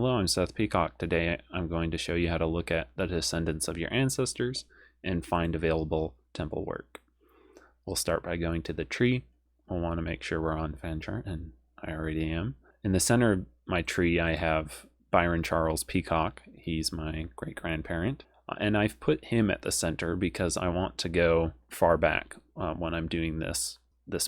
Hello, I'm Seth Peacock. Today I'm going to show you how to look at the descendants of your ancestors and find available temple work. We'll start by going to the tree. We'll want to make sure we're on fan chart, and I already am. In the center of my tree I have Byron Charles Peacock. He's my great-grandparent. And I've put him at the center because I want to go far back when I'm doing this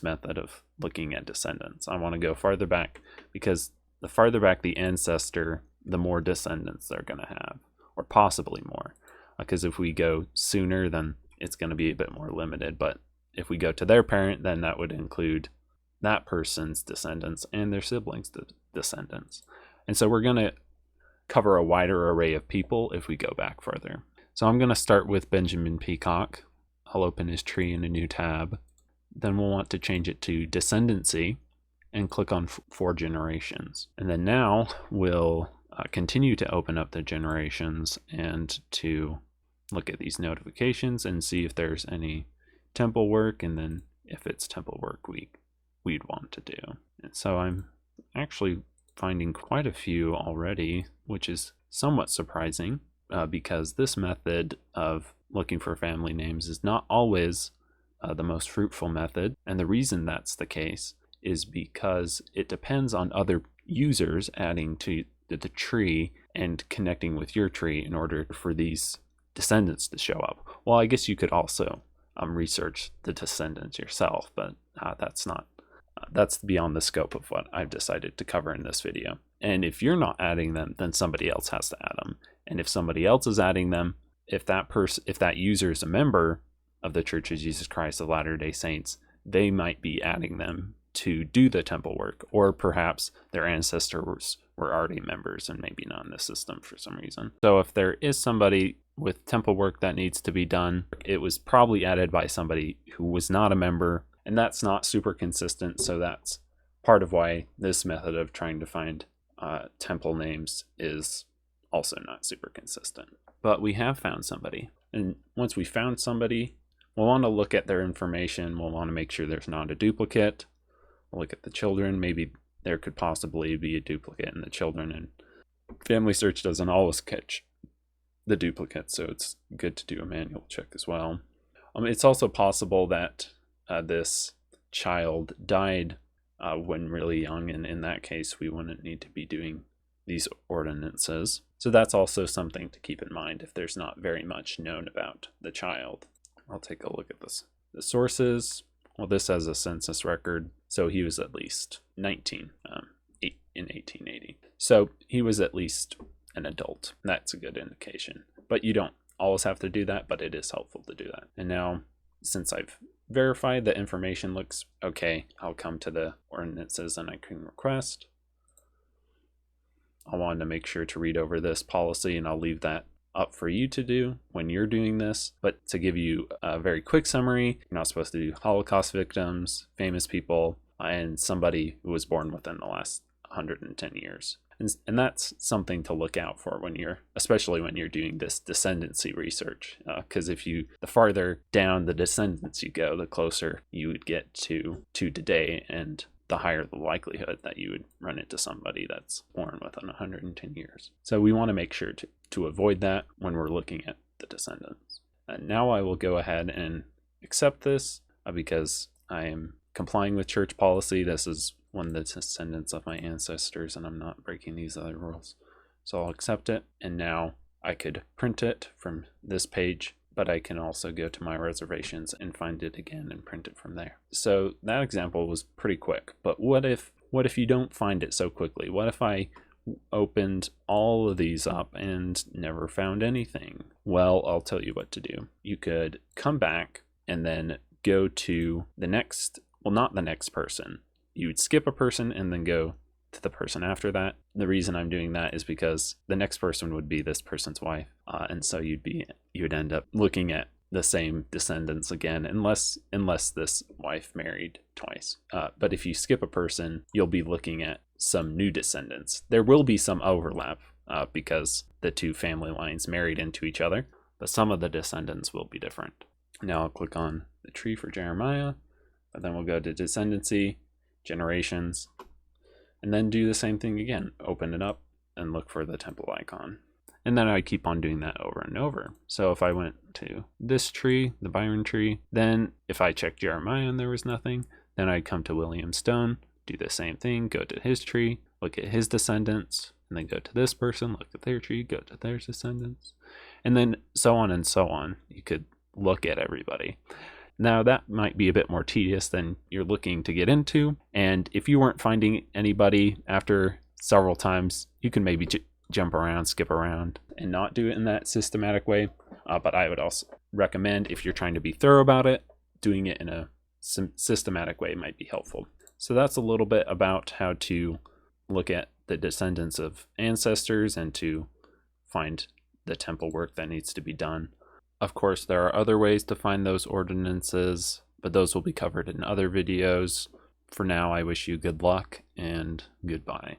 method of looking at descendants. I want to go farther back because the farther back the ancestor, the more descendants they're going to have, or possibly more. Because if we go sooner, then it's going to be a bit more limited. But if we go to their parent, then that would include that person's descendants and their siblings' descendants. And so we're going to cover a wider array of people if we go back further. So I'm going to start with Benjamin Peacock. I'll open his tree in a new tab. Then we'll want to change it to Descendancy and click on 4 generations. And then now we'll continue to open up the generations and to look at these notifications and see if there's any temple work, and then if it's temple work we'd want to do. And so I'm actually finding quite a few already, which is somewhat surprising because this method of looking for family names is not always the most fruitful method. And the reason that's the case is because it depends on other users adding to the tree and connecting with your tree in order for these descendants to show up. Well, I guess you could also research the descendants yourself, but that's beyond the scope of what I've decided to cover in this video. And if you're not adding them, then somebody else has to add them. And if somebody else is adding them, if that user is a member of the Church of Jesus Christ of Latter-day Saints, they might be adding them to do the temple work, or perhaps their ancestors were already members and maybe not in the system for some reason. So if there is somebody with temple work that needs to be done, it was probably added by somebody who was not a member, and that's not super consistent. So that's part of why this method of trying to find temple names is also not super consistent. But we have found somebody, and once we found somebody, we'll want to look at their information. We'll want to make sure there's not a duplicate. We'll look at the children. Maybe there could possibly be a duplicate in the children, and Family Search doesn't always catch the duplicate, so it's good to do a manual check as well. It's also possible that this child died when really young, and in that case we wouldn't need to be doing these ordinances. So that's also something to keep in mind if there's not very much known about the child. I'll take a look at this. The sources, well, this has a census record, so he was at least 19 in 1880. So he was at least an adult. That's a good indication. But you don't always have to do that, but it is helpful to do that. And now, since I've verified the information looks okay, I'll come to the ordinances and I can request. I wanted to make sure to read over this policy, and I'll leave that up for you to do when you're doing this. But to give you a very quick summary, you're not supposed to do Holocaust victims, famous people, and somebody who was born within the last 110 years. And that's something to look out for especially when you're doing this descendancy research, because the farther down the descendants you go, the closer you would get to today, and the higher the likelihood that you would run into somebody that's born within 110 years. So we want to make sure to avoid that when we're looking at the descendants. And now I will go ahead and accept this because I am complying with church policy. This is one of the descendants of my ancestors, and I'm not breaking these other rules. So I'll accept it, and now I could print it from this page, but I can also go to my reservations and find it again and print it from there. So that example was pretty quick, but what if you don't find it so quickly? What if I opened all of these up and never found anything? Well, I'll tell you what to do. You could come back and then go to the next, well, not the next person. You would skip a person and then go to the person after that. The reason I'm doing that is because the next person would be this person's wife, and so you would end up looking at the same descendants again, unless this wife married twice. But if you skip a person, you'll be looking at some new descendants. There will be some overlap because the two family lines married into each other, but some of the descendants will be different. Now I'll click on the tree for Jeremiah, and then we'll go to Descendancy, Generations, and then do the same thing again. Open it up, and look for the temple icon. And then I keep on doing that over and over. So if I went to this tree, the Byron tree, then if I checked Jeremiah and there was nothing, then I'd come to William Stone, do the same thing, go to his tree, look at his descendants, and then go to this person, look at their tree, go to their descendants, and then so on and so on. You could look at everybody. Now that might be a bit more tedious than you're looking to get into, and if you weren't finding anybody after several times, you can maybe jump around, skip around, and not do it in that systematic way. But I would also recommend, if you're trying to be thorough about it, doing it in a systematic way might be helpful. So that's a little bit about how to look at the descendants of ancestors and to find the temple work that needs to be done. Of course, there are other ways to find those ordinances, but those will be covered in other videos. For now, I wish you good luck and goodbye.